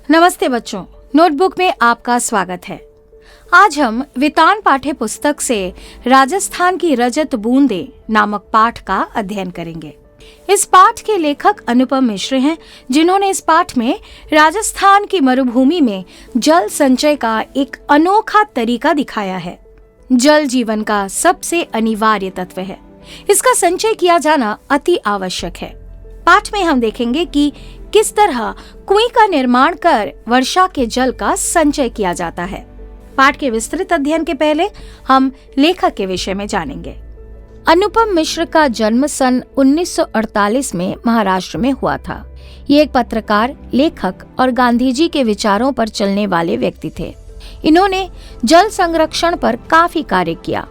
नमस्ते बच्चों, नोटबुक में आपका स्वागत है। आज हम वितान पाठ्य पुस्तक से राजस्थान की रजत बूंदे नामक पाठ का अध्ययन करेंगे। इस पाठ के लेखक अनुपम मिश्र हैं, जिन्होंने इस पाठ में राजस्थान की मरुभूमि में जल संचय का एक अनोखा तरीका दिखाया है। जल जीवन का सबसे अनिवार्य तत्व है। इसका संचय किया जाना अति आवश्यक है। पाठ में हम देखेंगे कि किस तरह कुएं का निर्माण कर वर्षा के जल का संचय किया जाता है। पाठ के विस्तृत अध्ययन के पहले हम लेखक के विषय में जानेंगे। अनुपम मिश्र का जन्म सन 1948 में महाराष्ट्र में हुआ था। ये एक पत्रकार, लेखक और गांधी जी के विचारों पर चलने वाले व्यक्ति थे। इन्होंने जल संरक्षण पर काफी कार्य किया।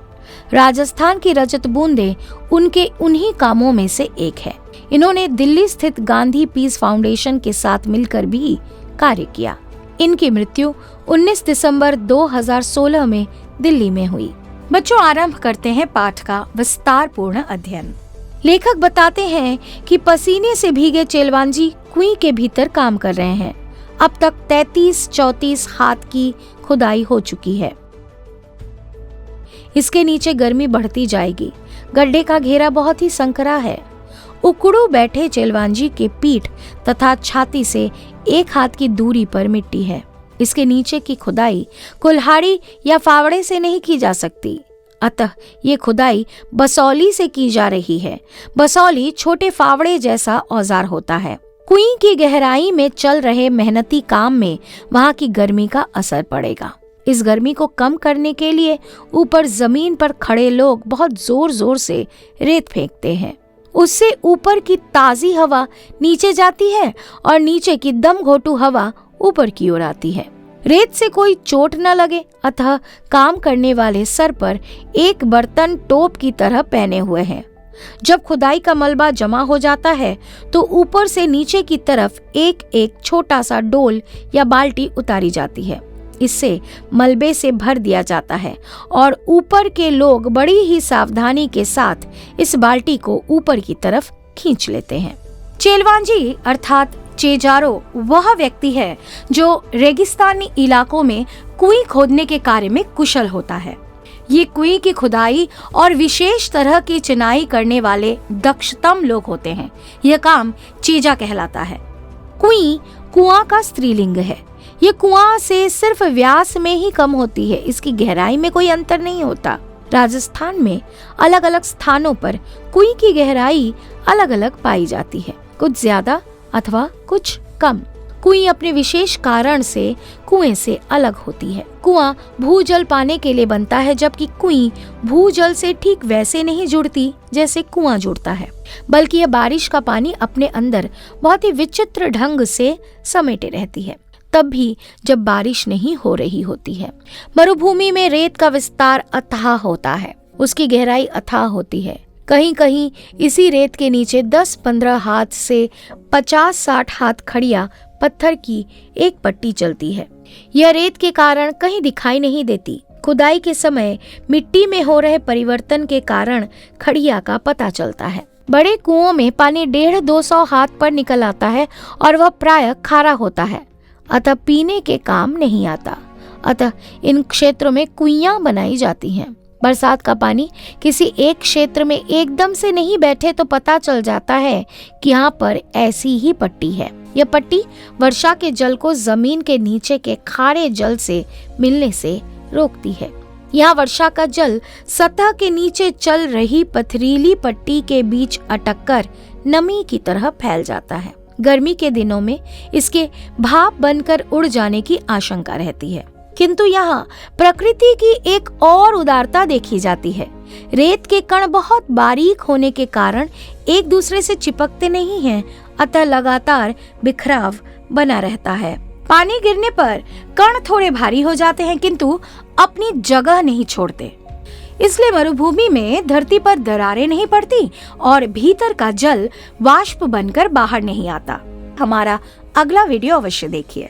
राजस्थान की रजत बूंदे उनके उन्हीं कामों में से एक है। इन्होंने दिल्ली स्थित गांधी पीस फाउंडेशन के साथ मिलकर भी कार्य किया। इनकी मृत्यु 19 दिसंबर 2016 में दिल्ली में हुई। बच्चों, आरंभ करते हैं पाठ का विस्तार पूर्ण अध्ययन। लेखक बताते हैं कि पसीने से भीगे चेलवांजी कुएं के भीतर काम कर रहे हैं। अब तक 33-34 हाथ की खुदाई हो चुकी है। इसके नीचे गर्मी बढ़ती जाएगी। गड्ढे का घेरा बहुत ही संकरा है। उकड़ू बैठे चेलवांजी के पीठ तथा छाती से एक हाथ की दूरी पर मिट्टी है। इसके नीचे की खुदाई कुल्हाड़ी या फावड़े से नहीं की जा सकती, अतः ये खुदाई बसौली से की जा रही है। बसौली छोटे फावड़े जैसा औजार होता है। कुएं की गहराई में चल रहे मेहनती काम में वहां की गर्मी का असर पड़ेगा। इस गर्मी को कम करने के लिए ऊपर जमीन पर खड़े लोग बहुत जोर जोर से रेत फेंकते हैं। उससे ऊपर की ताजी हवा नीचे जाती है और नीचे की दम घोटू हवा ऊपर की ओर आती है। रेत से कोई चोट न लगे, अतः काम करने वाले सर पर एक बर्तन टोप की तरह पहने हुए हैं। जब खुदाई का मलबा जमा हो जाता है तो ऊपर से नीचे की तरफ एक एक छोटा सा डोल या बाल्टी उतारी जाती है। इससे मलबे से भर दिया जाता है और ऊपर के लोग बड़ी ही सावधानी के साथ इस बाल्टी को ऊपर की तरफ खींच लेते हैं। चेलवांजी अर्थात चेजारो वह व्यक्ति है जो रेगिस्तानी इलाकों में कुएं खोदने के कार्य में कुशल होता है। ये कुएं की खुदाई और विशेष तरह की चिनाई करने वाले दक्षतम लोग होते हैं। यह काम चेजा कहलाता है। कुएं कुआं का स्त्रीलिंग है। ये कुआं से सिर्फ व्यास में ही कम होती है, इसकी गहराई में कोई अंतर नहीं होता। राजस्थान में अलग अलग स्थानों पर कुएं की गहराई अलग अलग पाई जाती है, कुछ ज्यादा अथवा कुछ कम। कुएं अपने विशेष कारण से कुएं से अलग होती है। कुआं भूजल पाने के लिए बनता है, जबकि कुएं भूजल से ठीक वैसे नहीं जुड़ती जैसे कुआं जुड़ता है, बल्कि यह बारिश का पानी अपने अंदर बहुत ही विचित्र ढंग से समेटे रहती है, तब भी जब बारिश नहीं हो रही होती है। मरुभूमि में रेत का विस्तार अथाह होता है, उसकी गहराई अथाह होती है। कहीं कहीं इसी रेत के नीचे 10-15 हाथ से 50-60 हाथ खड़िया पत्थर की एक पट्टी चलती है। यह रेत के कारण कहीं दिखाई नहीं देती। खुदाई के समय मिट्टी में हो रहे परिवर्तन के कारण खड़िया का पता चलता है। बड़े कुओं में पानी 150-200 हाथ पर निकल आता है और वह प्रायः खारा होता है, अतः पीने के काम नहीं आता। अतः इन क्षेत्रों में कुइयां बनाई जाती हैं। बरसात का पानी किसी एक क्षेत्र में एकदम से नहीं बैठे तो पता चल जाता है कि यहाँ पर ऐसी ही पट्टी है। यह पट्टी वर्षा के जल को जमीन के नीचे के खारे जल से मिलने से रोकती है। यहाँ वर्षा का जल सतह के नीचे चल रही पथरीली पट्टी के बीच अटककर नमी की तरह फैल जाता है। गर्मी के दिनों में इसके भाप बनकर उड़ जाने की आशंका रहती है, किंतु यहाँ प्रकृति की एक और उदारता देखी जाती है। रेत के कण बहुत बारीक होने के कारण एक दूसरे से चिपकते नहीं हैं, अतः लगातार बिखराव बना रहता है। पानी गिरने पर कण थोड़े भारी हो जाते हैं, किंतु अपनी जगह नहीं छोड़ते। इसलिए मरुभूमि में धरती पर दरारें नहीं पड़ती और भीतर का जल वाष्प बनकर बाहर नहीं आता। हमारा अगला वीडियो अवश्य देखिए।